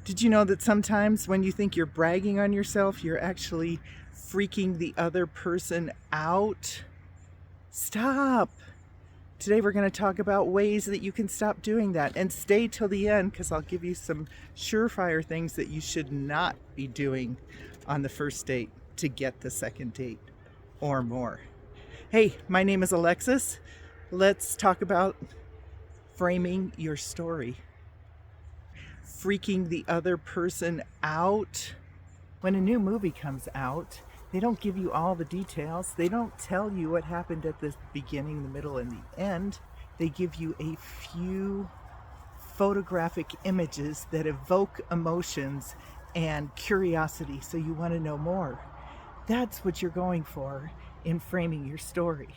Did you know that sometimes when you think you're bragging on yourself, you're actually freaking the other person out? Stop! Today we're going to talk about ways that you can stop doing that, and stay till the end because I'll give you some surefire things that you should not be doing on the first date to get the second date or more. Hey, my name is Alexis. Let's talk about framing your story. Freaking the other person out. When a new movie comes out, they don't give you all the details. They don't tell you what happened at the beginning, the middle, and the end. They give you a few photographic images that evoke emotions and curiosity, so you want to know more. That's what you're going for in framing your story.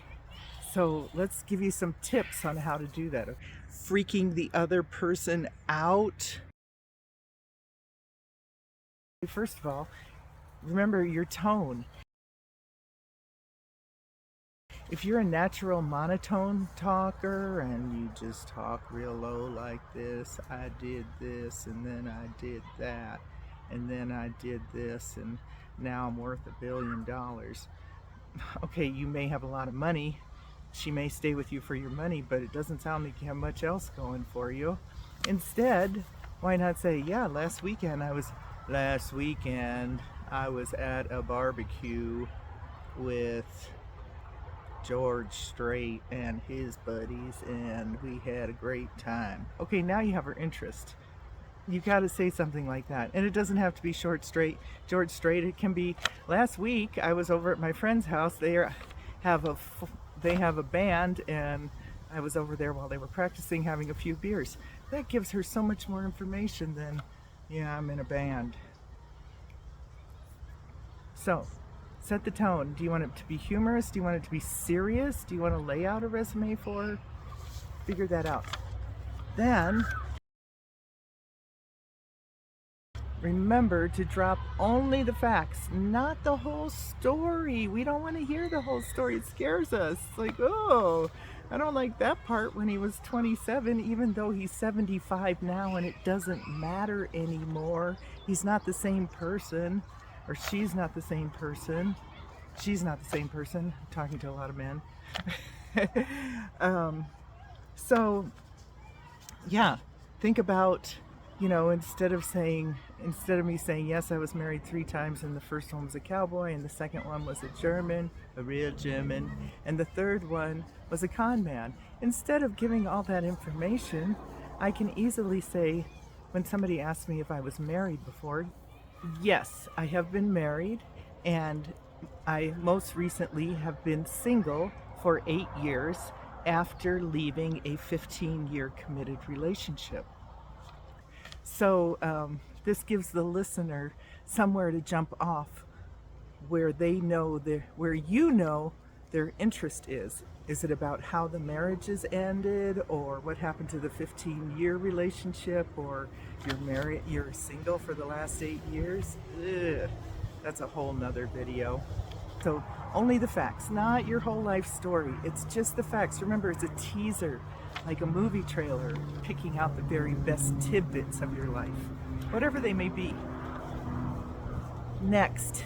So let's give you some tips on how to do that. Freaking the other person out. First of all, remember your tone. If you're a natural monotone talker and you just talk real low like this, I did this and then I did that and then I did this and now I'm worth $1 billion. Okay, you may have a lot of money. She may stay with you for your money, but it doesn't sound like you have much else going for you. Instead, why not say, yeah, last weekend I was at a barbecue with George Strait and his buddies and we had a great time. Okay, now you have her interest. You got to say something like that. And it doesn't have to be George Strait. It can be, last week I was over at my friend's house. They have a band and I was over there while they were practicing, having a few beers. That gives her so much more information than, yeah, I'm in a band. So, set the tone. Do you want it to be humorous? Do you want it to be serious? Do you want to lay out a resume for her? Figure that out. Then, remember to drop only the facts, not the whole story. We don't want to hear the whole story. It scares us. It's like, oh, I don't like that part when he was 27, even though he's 75 now, and it doesn't matter anymore. He's not the same person, or she's not the same person. She's not the same person. I'm talking to a lot of men. So, yeah, think about, instead of me saying, yes, I was married 3 times, and the first one was a cowboy, and the second one was a real German, and the third one was a con man. Instead of giving all that information, I can easily say, when somebody asks me if I was married before, yes, I have been married, and I most recently have been single for 8 years after leaving a 15-year committed relationship. So this gives the listener somewhere to jump off where you know their interest is. Is it about how the marriages ended, or what happened to the 15-year relationship, or you're single for the last 8 years? Ugh, that's a whole nother video. So only the facts, not your whole life story. It's just the facts. Remember, it's a teaser, like a movie trailer, picking out the very best tidbits of your life, whatever they may be. Next,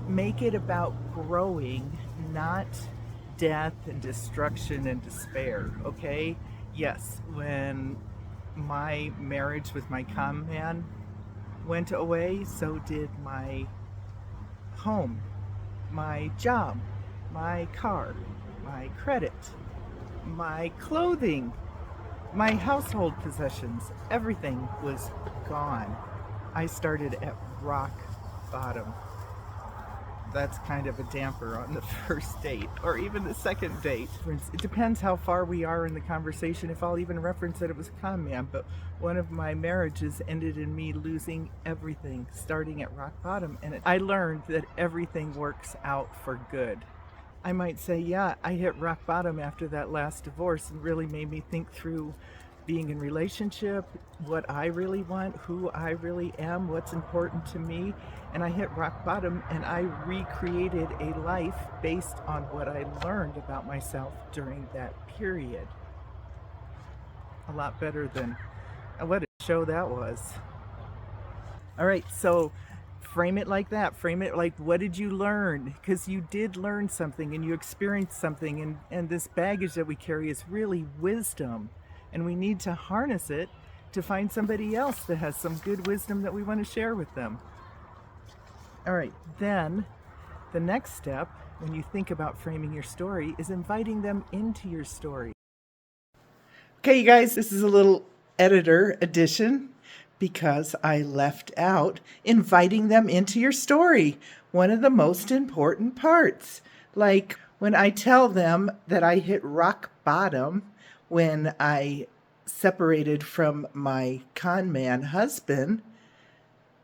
make it about growing, not death and destruction and despair, okay? Yes, when my marriage with my con man went away, so did my home, my job, my car, my credit, my clothing, my household possessions. Everything was gone. I started at rock bottom. That's kind of a damper on the first date, or even the second date. It depends how far we are in the conversation, if I'll even reference that it was a con man, but one of my marriages ended in me losing everything, starting at rock bottom, and I learned that everything works out for good. I might say, yeah, I hit rock bottom after that last divorce, and really made me think through being in relationship, what I really want, who I really am, what's important to me. And I hit rock bottom, and I recreated a life based on what I learned about myself during that period. A lot better than What a show that was. All right, so frame it like that. Frame it like, what did you learn? Because you did learn something and you experienced something, and this baggage that we carry is really wisdom, and we need to harness it to find somebody else that has some good wisdom that we want to share with them. All right, then the next step when you think about framing your story is inviting them into your story. Okay, you guys, this is a little editor edition because I left out inviting them into your story, one of the most important parts. Like when I tell them that I hit rock bottom when I separated from my con man husband,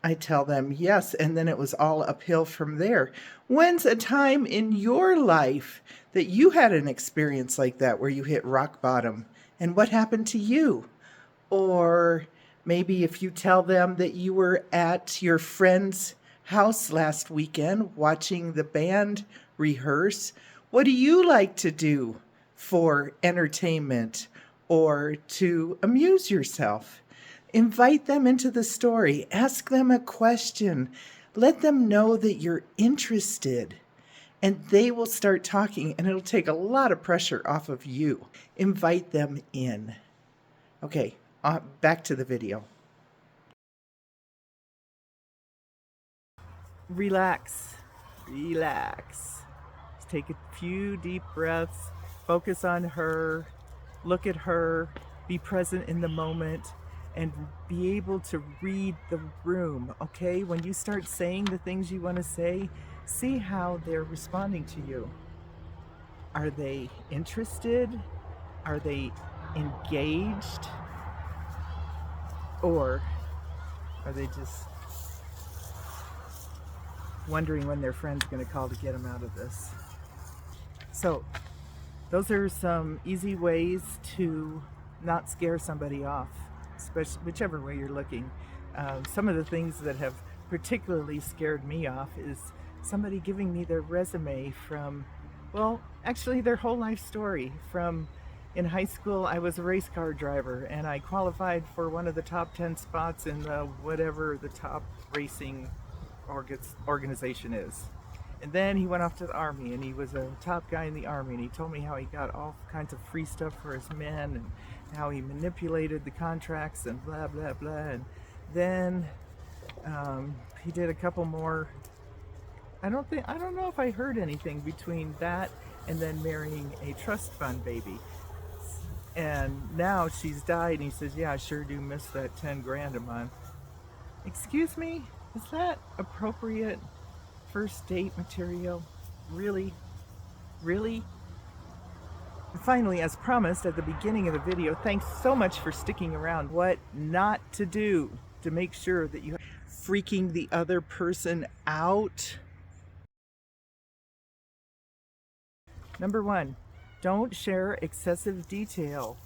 I tell them yes, and then it was all uphill from there. When's a time in your life that you had an experience like that where you hit rock bottom? And what happened to you? Or maybe if you tell them that you were at your friend's house last weekend watching the band rehearse, what do you like to do for entertainment or to amuse yourself? Invite them into the story. Ask them a question. Let them know that you're interested. And they will start talking, and it'll take a lot of pressure off of you. Invite them in. Okay, back to the video. Relax. Relax. Just take a few deep breaths. Focus on her. Look at her. Be present in the moment. And be able to read the room, okay? When you start saying the things you want to say, see how they're responding to you. Are they interested? Are they engaged? Or are they just wondering when their friend's going to call to get them out of this? So, those are some easy ways to not scare somebody off, especially whichever way you're looking. Some of the things that have particularly scared me off is somebody giving me their resume from, well, actually their whole life story. From in high school, I was a race car driver and I qualified for one of the top 10 spots in the whatever the top racing organization is. And then he went off to the Army and he was a top guy in the Army, and he told me how he got all kinds of free stuff for his men and how he manipulated the contracts and blah, blah, blah. And then he did a couple more. I don't know if I heard anything between that and then marrying a trust fund baby. And now she's died, and he says, yeah, I sure do miss that 10 grand a month. Excuse me, is that appropriate first date material? Really? Really? And finally, as promised at the beginning of the video, thanks so much for sticking around. What not to do to make sure that you are freaking the other person out. Number 1, don't share excessive detail.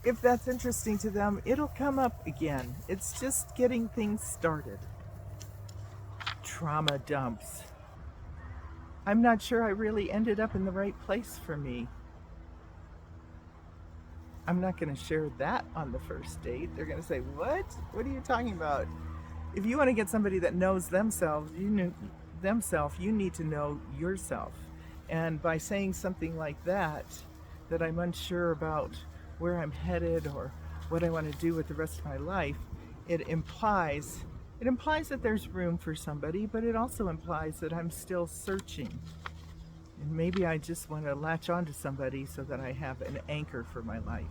If that's interesting to them, it'll come up again. It's just getting things started. Trauma dumps. I'm not sure I really ended up in the right place for me. I'm not going to share that on the first date. They're going to say, what? What are you talking about? If you want to get somebody that knows themselves, you need to know yourself. And by saying something like that I'm unsure about where I'm headed or what I want to do with the rest of my life, it implies that there's room for somebody, but it also implies that I'm still searching. And maybe I just want to latch onto somebody so that I have an anchor for my life.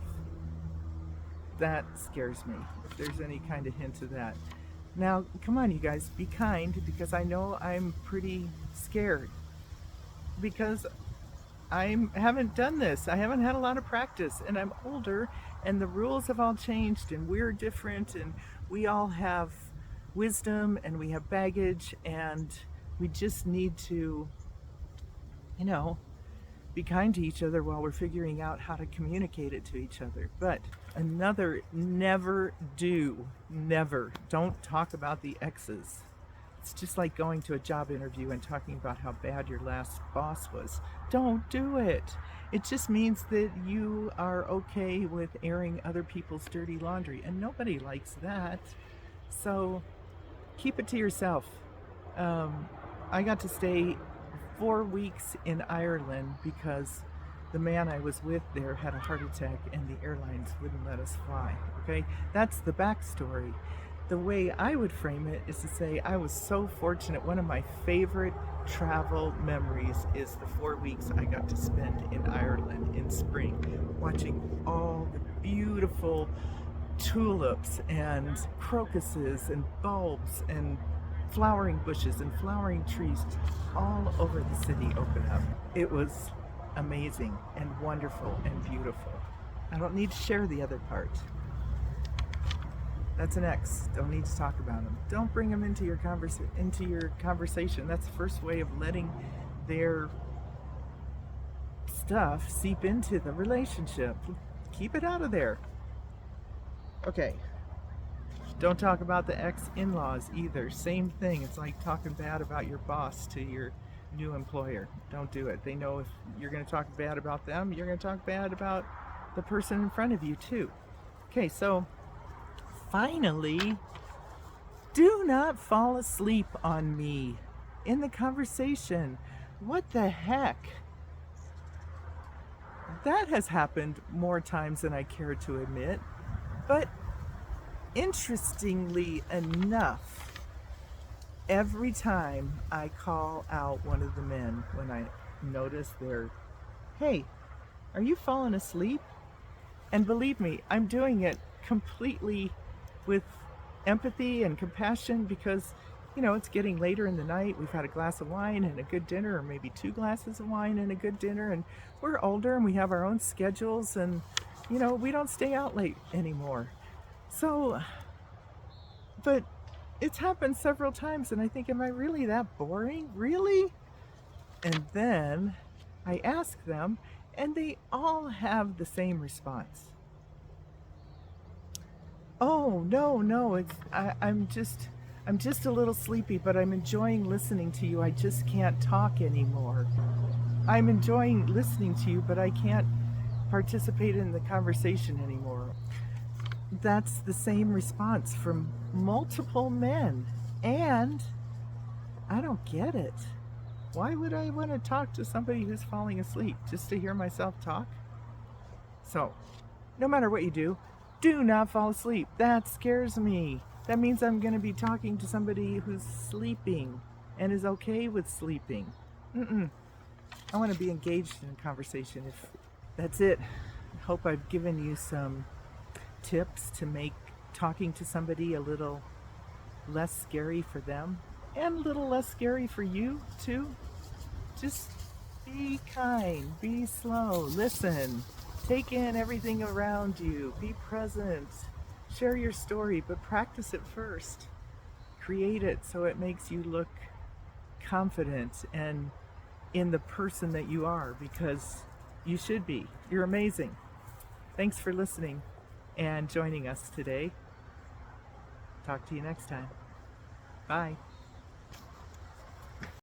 That scares me, if there's any kind of hint of that. Now, come on, you guys, be kind, because I know I'm pretty scared. Because I haven't done this. I haven't had a lot of practice, and I'm older, and the rules have all changed, and we're different, and we all have wisdom, and we have baggage, and we just need to, be kind to each other while we're figuring out how to communicate it to each other. But another, never don't talk about the exes. It's just like going to a job interview and talking about how bad your last boss was. Don't do it. It just means that you are okay with airing other people's dirty laundry, and nobody likes that. So keep it to yourself. Um, I got to stay 4 weeks in Ireland because the man I was with there had a heart attack and the airlines wouldn't let us fly. Okay, that's the backstory. The way I would frame it is to say I was so fortunate. One of my favorite travel memories is the 4 weeks I got to spend in Ireland in spring, watching all the beautiful tulips and crocuses and bulbs and flowering bushes and flowering trees all over the city open up. It was amazing and wonderful and beautiful. I don't need to share the other part. That's an ex. Don't need to talk about them. Don't bring them into your conversation. That's the first way of letting their stuff seep into the relationship. Keep it out of there. Okay. Don't talk about the ex-in-laws either. Same thing. It's like talking bad about your boss to your new employer. Don't do it. They know if you're going to talk bad about them, you're going to talk bad about the person in front of you too. Okay, so finally, do not fall asleep on me in the conversation. What the heck? That has happened more times than I care to admit. But interestingly enough, every time I call out one of the men when I notice they're, hey, are you falling asleep? And believe me, I'm doing it completely with empathy and compassion because, it's getting later in the night. We've had a glass of wine and a good dinner, or maybe 2 glasses of wine and a good dinner, and we're older and we have our own schedules, and, we don't stay out late anymore. So, but it's happened several times, and I think, am I really that boring? Really? And then I ask them, and they all have the same response. Oh, no, I'm just a little sleepy, but I'm enjoying listening to you. I just can't talk anymore. I'm enjoying listening to you, but I can't participate in the conversation anymore. That's the same response from multiple men, and I don't get it. Why would I want to talk to somebody who's falling asleep just to hear myself talk? So, no matter what you do not fall asleep. That scares me. That means I'm going to be talking to somebody who's sleeping and is okay with sleeping. I want to be engaged in a conversation. If that's it, I hope I've given you some tips to make talking to somebody a little less scary for them and a little less scary for you too. Just be kind, be slow, listen, take in everything around you, be present, share your story, but practice it first. Create it so it makes you look confident and in the person that you are, because you should be. You're amazing. Thanks for listening and joining us today. Talk to you next time. Bye.